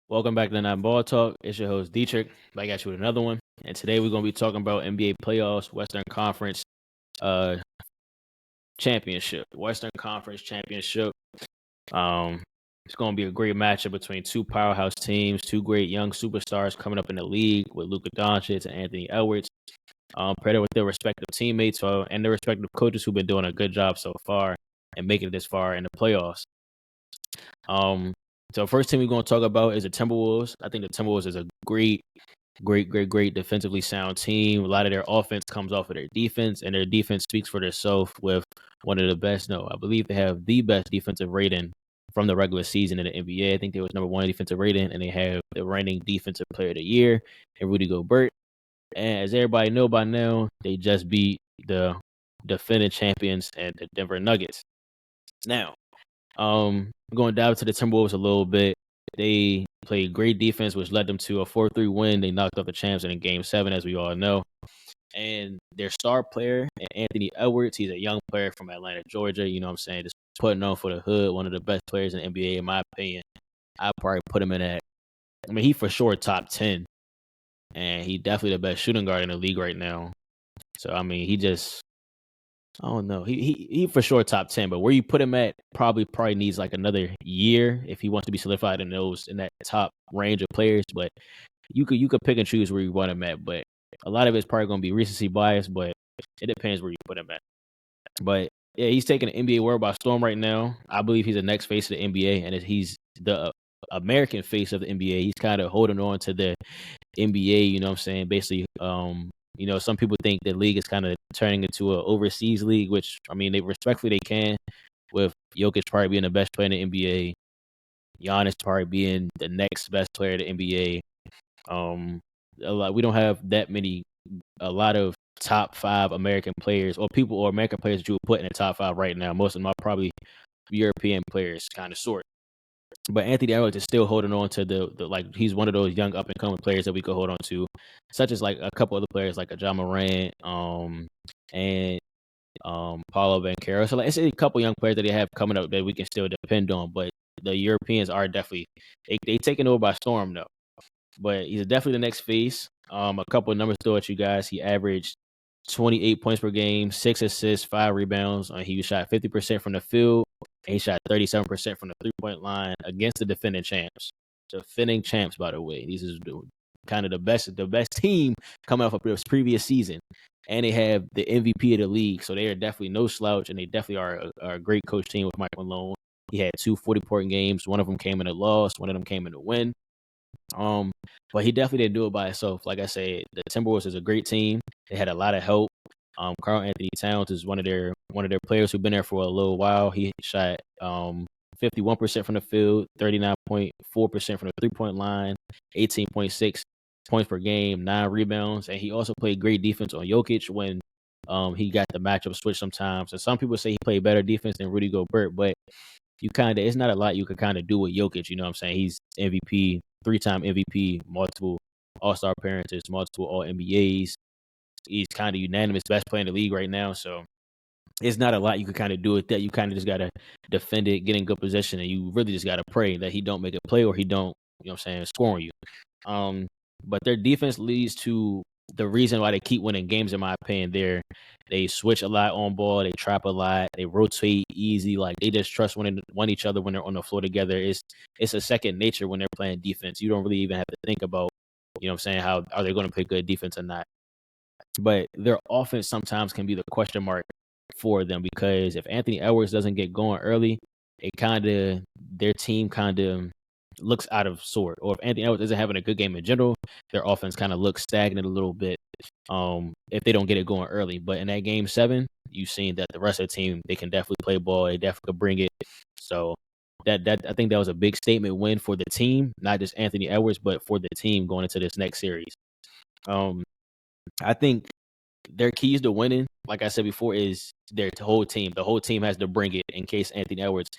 Welcome back to the Notballtalk. It's your host Dietrich. I got you with another one, and today we're gonna be talking about NBA playoffs, Western Conference uh championship, Western Conference championship. It's gonna be a great matchup between two powerhouse teams, two great young superstars coming up in the league with Luka Doncic and Anthony Edwards. Paired with their respective teammates and their respective coaches who've been doing a good job so far and making it this far in the playoffs. So first team we're going to talk about is the Timberwolves. I think the Timberwolves is a great defensively sound team. A lot of their offense comes off of their defense, and their defense speaks for itself with one of the best. No, I believe they have the best defensive rating from the regular season in the NBA. I think they was number one defensive rating, and they have the reigning defensive player of the year and Rudy Gobert. And as everybody know by now, they just beat the defending champions and the Denver Nuggets. Now, going down to the Timberwolves a little bit. They played great defense, which led them to a 4-3 win. They knocked off the champs in Game 7, as we all know. And their star player, Anthony Edwards, he's a young player from Atlanta, Georgia. You know what I'm saying? Just putting on for the hood, one of the best players in the NBA, in my opinion. I'd probably put him in at, he for sure top 10. And he definitely the best shooting guard in the league right now. So, he just, I don't know. He for sure top 10, but where you put him at probably needs like another year if he wants to be solidified in that top range of players. But you could pick and choose where you want him at. But a lot of it's probably going to be recency bias, but it depends where you put him at. But yeah, he's taking the NBA world by storm right now. I believe he's the next face of the NBA, and he's the American face of the NBA. He's kind of holding on to the NBA. You know what I'm saying? Basically, some people think the league is kind of turning into an overseas league, which, they can, with Jokic probably being the best player in the NBA, Giannis probably being the next best player in the NBA. We don't have a lot of top 5 American players or American players that you would put in the top 5 right now. Most of them are probably European players, kind of sort. But Anthony Edwards is still holding on to he's one of those young up and coming players that we could hold on to, such as like a couple other players like a Ja Morant, and Paulo Banchero. So it's a couple young players that they have coming up that we can still depend on. But the Europeans are definitely they taking over by storm though. But he's definitely the next face. A couple of numbers to throw at you guys. He averaged 28 points per game, 6 assists, 5 rebounds. He shot 50% from the field. And he shot 37% from the three-point line against the defending champs. Defending champs, by the way. These is kind of the best team coming off of this previous season. And they have the MVP of the league. So they are definitely no slouch, and they definitely are a great coach team with Mike Malone. He had 2 40-point games. One of them came in a loss. One of them came in a win. But he definitely didn't do it by himself. Like I said, the Timberwolves is a great team. They had a lot of help. Karl Anthony Towns is one of their players who've been there for a little while. He shot 51% from the field, 39.4% from the 3-point line, 18.6 points per game, 9 rebounds, and he also played great defense on Jokic when he got the matchup switch sometimes. And some people say he played better defense than Rudy Gobert, but it's not a lot you could kind of do with Jokic. You know what I'm saying? He's MVP, 3-time MVP, multiple All-Star appearances, multiple All-NBAs. He's kind of unanimous best player in the league right now. So it's not a lot you can kind of do with that. You kind of just got to defend it, get in good position, and you really just got to pray that he don't make a play or he don't, score on you. But their defense leads to the reason why they keep winning games, in my opinion. They switch a lot on ball, they trap a lot, they rotate easy. Like, they just trust one each other when they're on the floor together. It's a second nature when they're playing defense. You don't really even have to think about, how are they going to play good defense or not. But their offense sometimes can be the question mark for them, because if Anthony Edwards doesn't get going early, their team kind of looks out of sort. Or if Anthony Edwards isn't having a good game in general, their offense kind of looks stagnant a little bit if they don't get it going early. But in that Game 7, you've seen that the rest of the team, they can definitely play ball. They definitely could bring it. So that I think that was a big statement win for the team, not just Anthony Edwards, but for the team going into this next series. I think their keys to winning, like I said before, is their whole team. The whole team has to bring it in case Anthony Edwards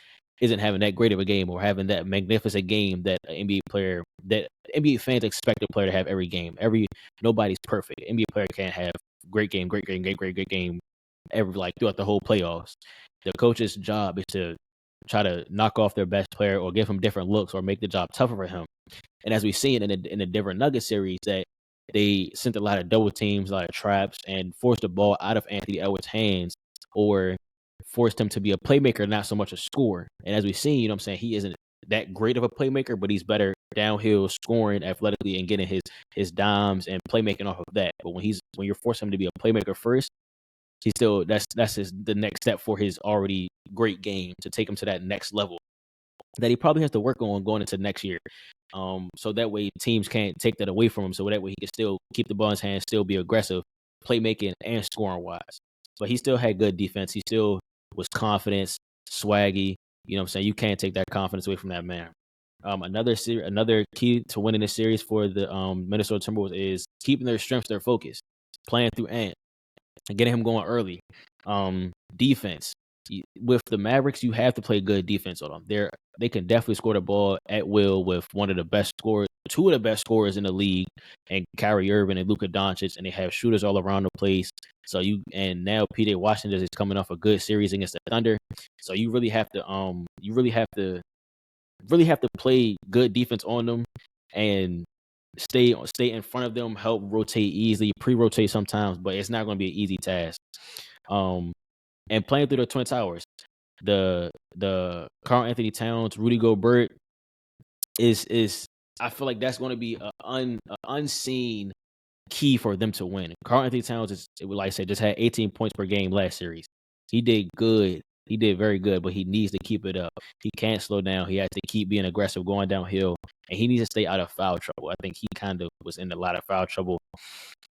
isn't having that great of a game or having that magnificent game that an NBA fans expect a player to have every game. Nobody's perfect. An NBA player can't have great game throughout the whole playoffs. The coach's job is to try to knock off their best player or give him different looks or make the job tougher for him. And as we've seen in the Denver Nuggets series, that they sent a lot of double teams, a lot of traps, and forced the ball out of Anthony Edwards' hands, or forced him to be a playmaker, not so much a scorer. And as we've seen, you know what I'm saying, he isn't that great of a playmaker, but he's better downhill scoring athletically and getting his dimes and playmaking off of that. But when you're forcing him to be a playmaker first, he's still that's the next step for his already great game to take him to that next level that he probably has to work on going into next year. So that way teams can't take that away from him. So that way he can still keep the ball in his hands, still be aggressive, playmaking and scoring wise. But he still had good defense. He still was confident, swaggy. You know what I'm saying? You can't take that confidence away from that man. Another key to winning this series for the Minnesota Timberwolves is keeping their strengths, their focus, playing through Ant, and getting him going early. Defense. With the Mavericks, you have to play good defense on them. They can definitely score the ball at will with one of the best scorers, two of the best scorers in the league, and Kyrie Irving and Luka Doncic, and they have shooters all around the place. And now PJ Washington is coming off a good series against the Thunder. So you really have to play good defense on them and stay in front of them, help rotate easily, pre-rotate sometimes, but it's not going to be an easy task. And playing through the Twin Towers, the Karl Anthony Towns, Rudy Gobert is I feel like that's going to be an unseen key for them to win. Karl Anthony Towns like I said, just had 18 points per game last series. He did good. He did very good, but he needs to keep it up. He can't slow down. He has to keep being aggressive, going downhill, and he needs to stay out of foul trouble. I think he kind of was in a lot of foul trouble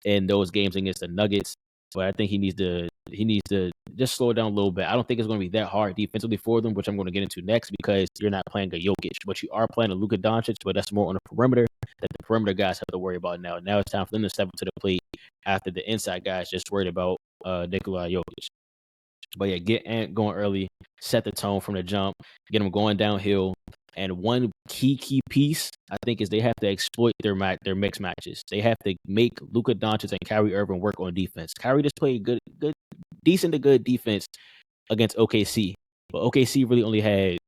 in those games against the Nuggets. But I think he needs to just slow it down a little bit. I don't think it's going to be that hard defensively for them, which I'm going to get into next, because you're not playing a Jokic, but you are playing a Luka Doncic, but that's more on the perimeter that the perimeter guys have to worry about now. Now it's time for them to step up to the plate after the inside guys just worried about Nikola Jokic. But yeah, get Ant going early, set the tone from the jump, get them going downhill. And one key piece, I think, is they have to exploit their mixed matches. They have to make Luka Doncic and Kyrie Irving work on defense. Kyrie just played decent to good defense against OKC, but OKC really only had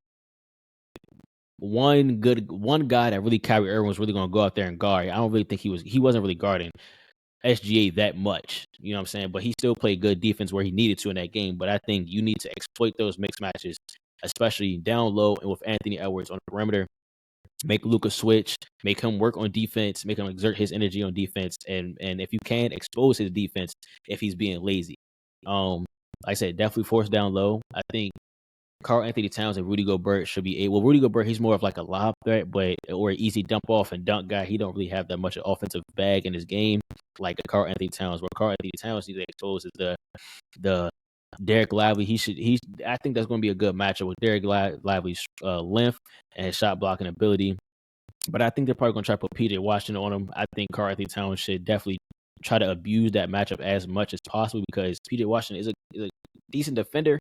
one guy that really Kyrie Irving was really going to go out there and guard. I don't really think he wasn't really guarding SGA that much, you know what I'm saying? But he still played good defense where he needed to in that game. But I think you need to exploit those mixed matches, especially down low and with Anthony Edwards on the perimeter. Make Luka switch, make him work on defense, make him exert his energy on defense, and if you can, expose his defense if he's being lazy. Like I said, definitely force down low. I think Karl Anthony Towns and Rudy Gobert should be able. Well, Rudy Gobert, he's more of like a lob threat, or an easy dump off and dunk guy. He don't really have that much offensive bag in his game like a Karl Anthony Towns. Where Karl Anthony Towns needs to expose is the Derek Lively. I think that's going to be a good matchup with Derek Lively's length and his shot blocking ability. But I think they're probably going to try to put PJ Washington on him. I think Karl Anthony Towns should definitely try to abuse that matchup as much as possible, because PJ Washington is a decent defender,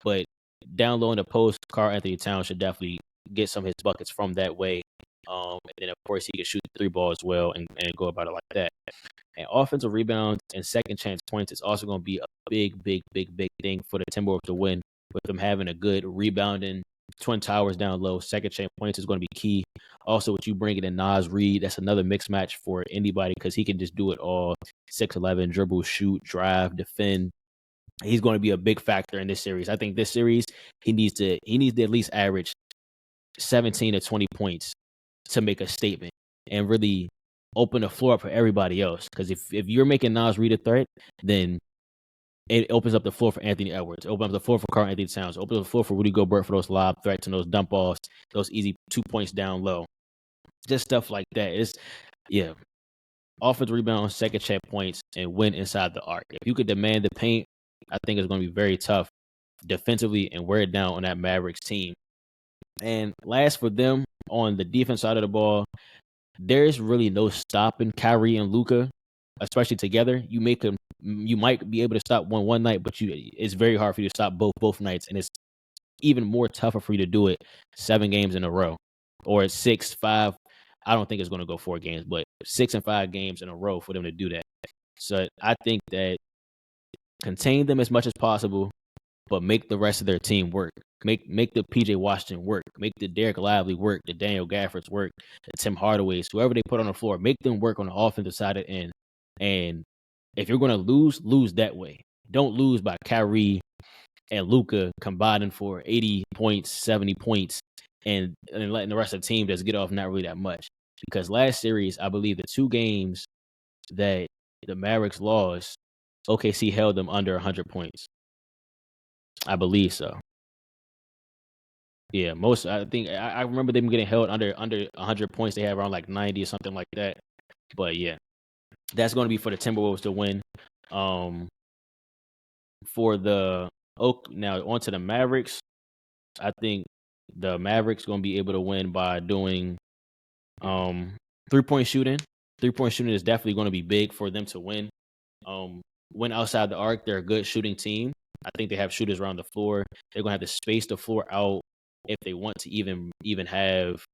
but down low in the post, Karl Anthony Towns should definitely get some of his buckets from that way. And then, of course, he can shoot the three ball as well and go about it like that. And offensive rebounds and second chance points is also going to be a big thing for the Timberwolves to win, with them having a good rebounding Twin Towers down low. Second chance points is going to be key. Also, with you bringing in Naz Reid, that's another mixed match for anybody, because he can just do it all. 6'11", dribble, shoot, drive, defend. He's going to be a big factor in this series. I think this series, he needs to at least average 17 to 20 points to make a statement and really open the floor up for everybody else. Because if you're making Naz Reid a threat, then it opens up the floor for Anthony Edwards. It opens up the floor for Karl Anthony Towns. It opens up the floor for Rudy Gobert for those lob threats and those dump offs, those easy 2 points down low. Just stuff like that. Offensive rebound, second check points, and win inside the arc. If you could demand the paint, I think it's going to be very tough defensively and wear it down on that Mavericks team. And last for them, on the defense side of the ball, there's really no stopping Kyrie and Luka, especially together. You might be able to stop one night, but it's very hard for you to stop both nights, and it's even more tougher for you to do it 7 games in a row, or 6, 5. I don't think it's going to go 4 games, but 6 and 5 games in a row for them to do that. So I think that contain them as much as possible, but make the rest of their team work. Make the PJ Washington work. Make the Derek Lively work. The Daniel Gaffords work. The Tim Hardaways, whoever they put on the floor, make them work on the offensive side of the end. And if you're going to lose that way. Don't lose by Kyrie and Luka combining for 80 points, 70 points, and letting the rest of the team just get off not really that much. Because last series, I believe the 2 games that the Mavericks lost, OKC held them under 100 points. I believe so. Yeah, I remember them getting held under 100 points. They had around like 90 or something like that. But yeah, that's going to be for the Timberwolves to win. For the now on to the Mavericks. I think the Mavericks going to be able to win by doing 3-point shooting. 3-point shooting is definitely going to be big for them to win. When outside the arc, they're a good shooting team. I think they have shooters around the floor. They're going to have to space the floor out if they want to even have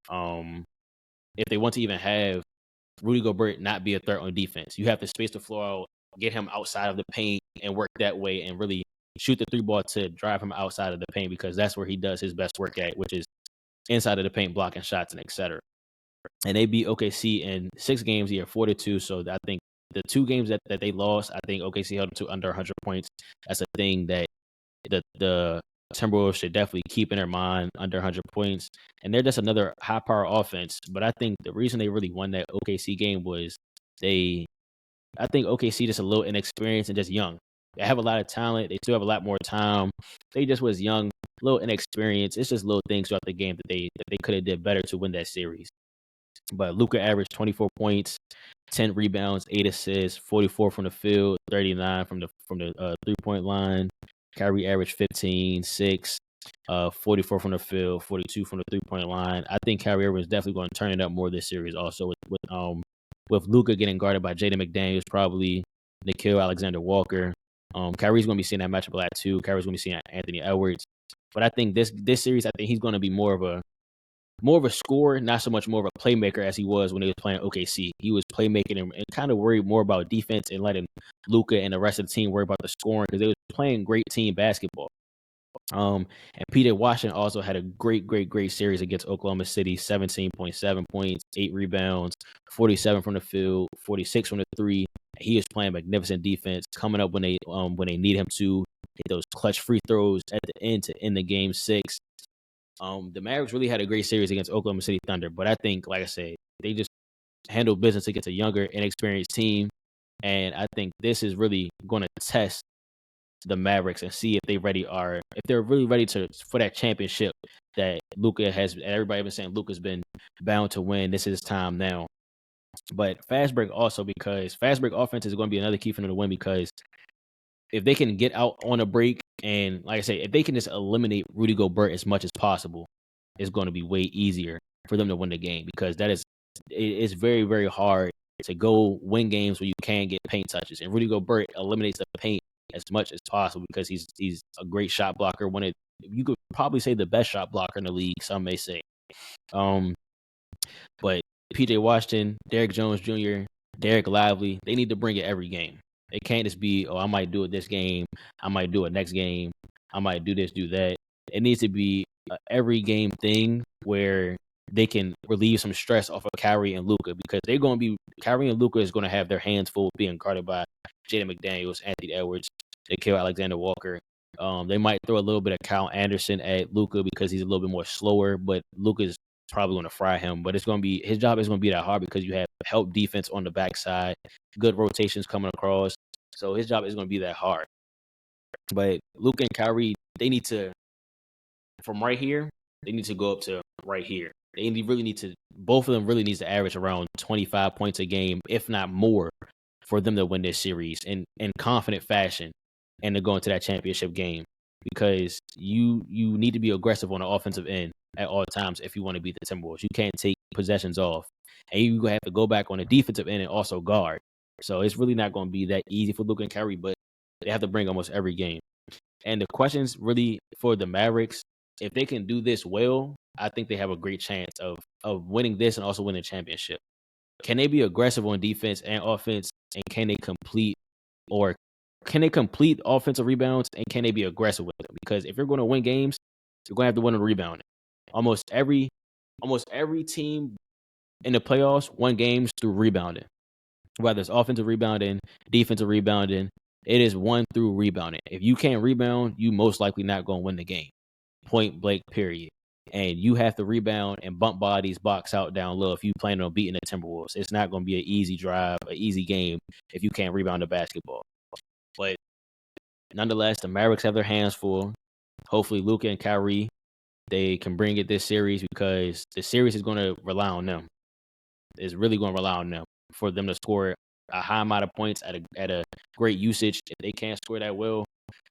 Rudy Gobert not be a threat on defense. You have to space the floor out, get him outside of the paint, and work that way, and really shoot the 3 ball to drive him outside of the paint, because that's where he does his best work at, which is inside of the paint, blocking shots and etc. And they beat OKC in 6 games here, 4-2. So I think the 2 games that they lost, I think OKC held them to under 100 points. That's a thing that the Timberwolves should definitely keep in their mind, under 100 points. And they're just another high-power offense. But I think the reason they really won that OKC game was I think OKC just a little inexperienced and just young. They have a lot of talent. They still have a lot more time. They just was young, a little inexperienced. It's just little things throughout the game that they could have did better to win that series. But Luka averaged 24 points, 10 rebounds, 8 assists, 44 from the field, 39 from the 3-point line. Kyrie averaged 15, 6, 44 from the field, 42 from the 3-point line. I think Kyrie Irving is definitely going to turn it up more this series. Also with Luka getting guarded by Jaden McDaniels, probably Nickeil Alexander-Walker. Kyrie's going to be seeing that matchup a lot too. Kyrie's going to be seeing Anthony Edwards. But I think this series, I think he's going to be more of a scorer, not so much more of a playmaker as he was when he was playing OKC. He was playmaking and kind of worried more about defense and letting Luka and the rest of the team worry about the scoring, because they was playing great team basketball. And PJ Washington also had a great series against Oklahoma City, 17.7 points, 8 rebounds, 47 from the field, 46 from the 3. He is playing magnificent defense, coming up when they need him to, hit those clutch free throws at the end to end the game 6. The Mavericks really had a great series against Oklahoma City Thunder, but I think, like I said, they just handled business against a younger, inexperienced team, and I think this is really going to test the Mavericks and see if they're really ready for that championship that Luka has. Everybody been saying Luka's been bound to win. This is his time now. But fast break also, because fast break offense is going to be another key for them to win, because if they can get out on a break, and like I say, if they can just eliminate Rudy Gobert as much as possible, it's going to be way easier for them to win the game, because it's very, very hard to go win games where you can get paint touches. And Rudy Gobert eliminates the paint as much as possible, because he's a great shot blocker. You could probably say the best shot blocker in the league, some may say. But PJ Washington, Derrick Jones Jr., Derek Lively, they need to bring it every game. It can't just be, I might do it this game, I might do it next game, I might do this, do that. It needs to be a every game thing where they can relieve some stress off of Kyrie and Luka, because Kyrie and Luka is going to have their hands full being guarded by Jaden McDaniels, Anthony Edwards, Nickeil Alexander-Walker. They might throw a little bit of Kyle Anderson at Luka because he's a little bit more slower, but Luka's probably going to fry him. But his job is going to be that hard, because you have help defense on the backside, good rotations coming across. So his job is going to be that hard. But Luka and Kyrie, they need to, from right here, they need to go up to right here. Both of them really needs to average around 25 points a game, if not more, for them to win this series in confident fashion and to go into that championship game, because you need to be aggressive on the offensive end at all times if you want to beat the Timberwolves. You can't take possessions off, and you have to go back on the defensive end and also guard. So it's really not going to be that easy for Luka and Kyrie, but they have to bring almost every game. And the questions really for the Mavericks, if they can do this well, I think they have a great chance of winning this and also winning the championship. Can they be aggressive on defense and offense, and can they complete or can they complete offensive rebounds and can they be aggressive with them? Because if you're going to win games, you're going to have to win on rebounding. Almost every team in the playoffs won games through rebounding. Whether it's offensive rebounding, defensive rebounding, it is won through rebounding. If you can't rebound, you most likely not going to win the game. Point blank, period. And you have to rebound and bump bodies, box out down low if you plan on beating the Timberwolves. It's not going to be an easy drive, an easy game if you can't rebound the basketball. But nonetheless, the Mavericks have their hands full. Hopefully, Luka and Kyrie, they can bring it this series because the series is going to rely on them. It's really going to rely on them for them to score a high amount of points at a great usage. If they can't score that well,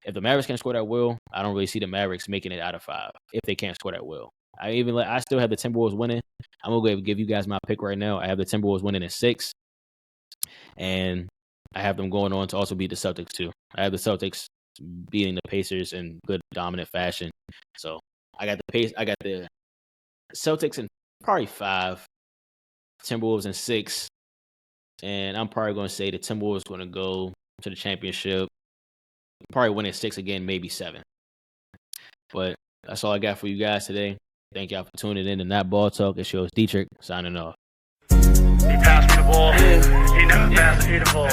if the Mavericks can't score that well, I don't really see the Mavericks making it out of 5 if they can't score that well. I still have the Timberwolves winning. I'm going to give you guys my pick right now. I have the Timberwolves winning in 6, and I have them going on to also beat the Celtics too. I have the Celtics beating the Pacers in good dominant fashion. So I got the Celtics in probably 5, Timberwolves in 6, and I'm probably going to say the Timberwolves going to go to the championship. Probably winning 6 again, maybe 7. But that's all I got for you guys today. Thank y'all for tuning in to Notballtalk. It's yours, Dietrich, signing off. He passed me the ball. He never passed me the ball.